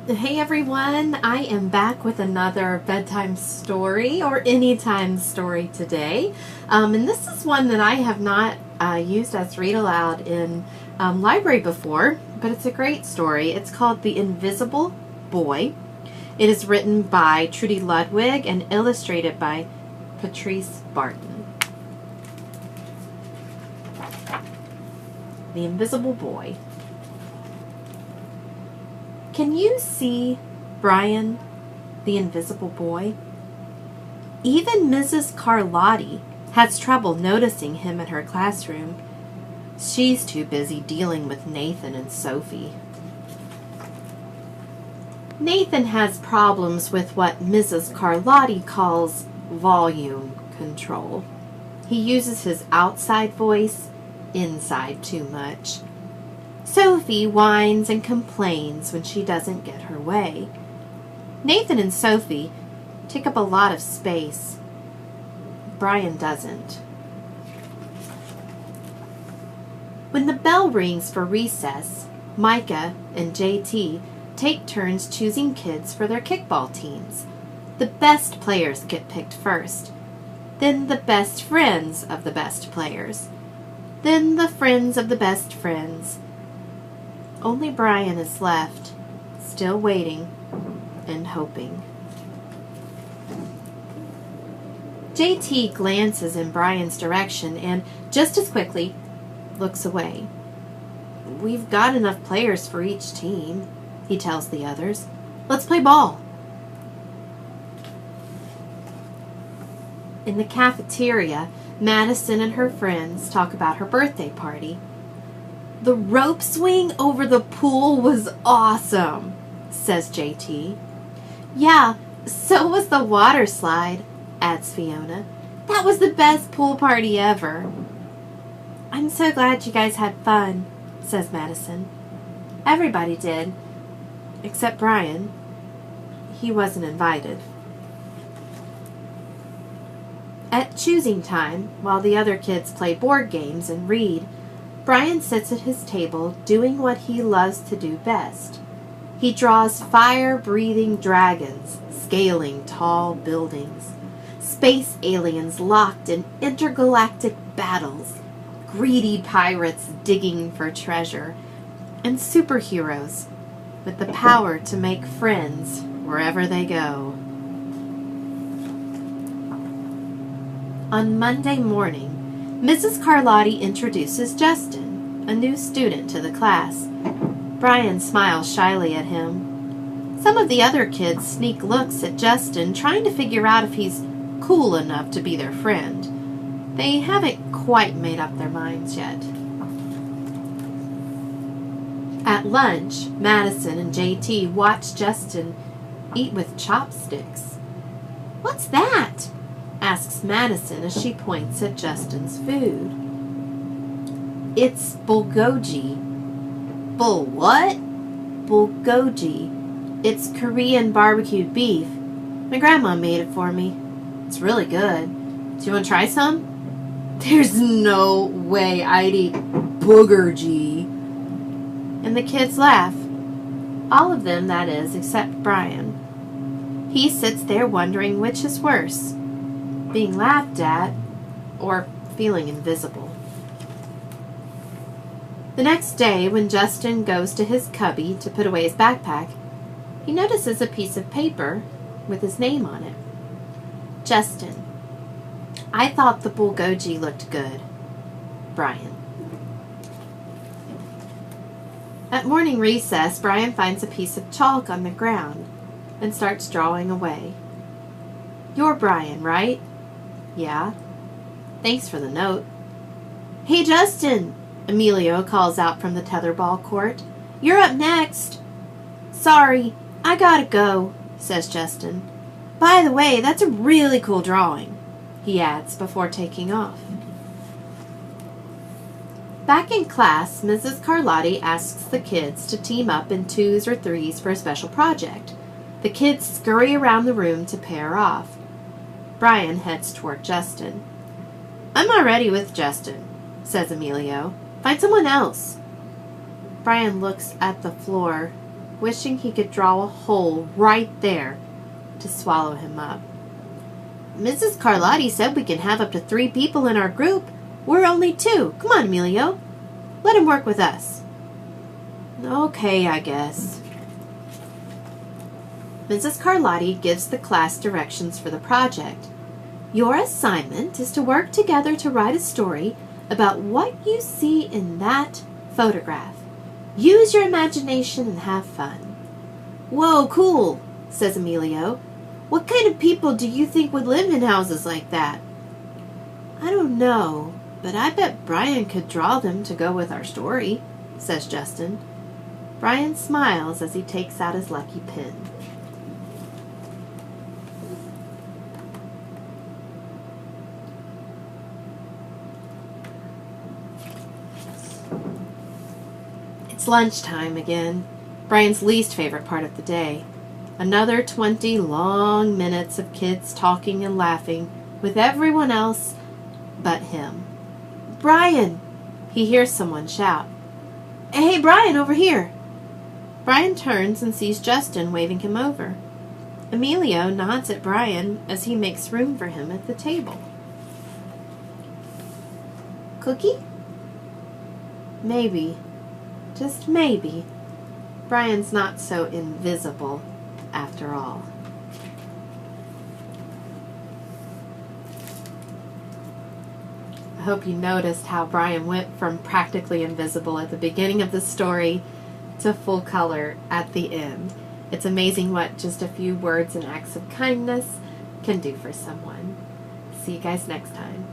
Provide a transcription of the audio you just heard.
Hey everyone, I am back with another bedtime story or anytime story today. And this is one that I have not used as read aloud in library before, but it's a great story. It's called The Invisible Boy. It is written by Trudy Ludwig and illustrated by Patrice Barton. The Invisible Boy. Can you see Brian, the invisible boy? Even Mrs. Carlotti has trouble noticing him in her classroom. She's too busy dealing with Nathan and Sophie. Nathan has problems with what Mrs. Carlotti calls volume control. He uses his outside voice inside too much. Sophie whines and complains when she doesn't get her way. Nathan and Sophie take up a lot of space. Brian doesn't. When the bell rings for recess, Micah and JT take turns choosing kids for their kickball teams. The best players get picked first, then the best friends of the best players, then the friends of the best friends. Only Brian is left, still waiting and hoping. JT glances in Brian's direction and, just as quickly, looks away. "We've got enough players for each team," he tells the others. "Let's play ball." In the cafeteria, Madison and her friends talk about her birthday party. "The rope swing over the pool was awesome," says JT. "Yeah, so was the water slide," adds Fiona. "That was the best pool party ever." "I'm so glad you guys had fun," says Madison. "Everybody did, except Brian. He wasn't invited." At choosing time, while the other kids play board games and read, Brian sits at his table doing what he loves to do best. He draws fire-breathing dragons scaling tall buildings, space aliens locked in intergalactic battles, greedy pirates digging for treasure, and superheroes with the power to make friends wherever they go. On Monday morning, Mrs. Carlotti introduces Justin, a new student to the class. Brian smiles shyly at him. Some of the other kids sneak looks at Justin, trying to figure out if he's cool enough to be their friend. They haven't quite made up their minds yet. At lunch, Madison and JT watch Justin eat with chopsticks. "What's that?" asks Madison as she points at Justin's food. "It's bulgogi." "Bul what?" "Bulgogi. It's Korean barbecued beef. My grandma made it for me. It's really good. Do you want to try some?" "There's no way I'd eat boogerji." And the kids laugh. All of them, that is, except Brian. He sits there wondering which is worse, being laughed at or feeling invisible. The next day, when Justin goes to his cubby to put away his backpack, he notices a piece of paper with his name on it. "Justin, I thought the bulgogi looked good. Brian." At morning recess, Brian finds a piece of chalk on the ground and starts drawing away. "You're Brian, right?" "Yeah." "Thanks for the note." "Hey, Justin," Emilio calls out from the tetherball court. "You're up next." "Sorry, I gotta go," says Justin. "By the way, that's a really cool drawing," he adds before taking off. Back in class, Mrs. Carlotti asks the kids to team up in twos or threes for a special project. The kids scurry around the room to pair off. Brian heads toward Justin. "I'm already with Justin," says Emilio. "Find someone else." Brian looks at the floor wishing he could draw a hole right there to swallow him up. Mrs. Carlotti said we can have up to 3 people in our group. We're only 2. Come on, Emilio. Let him work with us. Okay, I guess. Mrs. Carlotti gives the class directions for the project. Your assignment is to work together to write a story about what you see in that photograph. Use your imagination and have fun. Whoa, cool, says Emilio. What kind of people do you think would live in houses like that? I don't know, but I bet Brian could draw them to go with our story, says Justin. Brian smiles as he takes out his lucky pin. It's lunchtime again, Brian's least favorite part of the day. Another 20 long minutes of kids talking and laughing with everyone else but him. Brian! He hears someone shout. Hey, Brian, over here! Brian turns and sees Justin waving him over. Emilio nods at Brian as he makes room for him at the table. Cookie? Maybe. Just maybe, Brian's not so invisible after all. I hope you noticed how Brian went from practically invisible at the beginning of the story to full color at the end. It's amazing what just a few words and acts of kindness can do for someone. See you guys next time.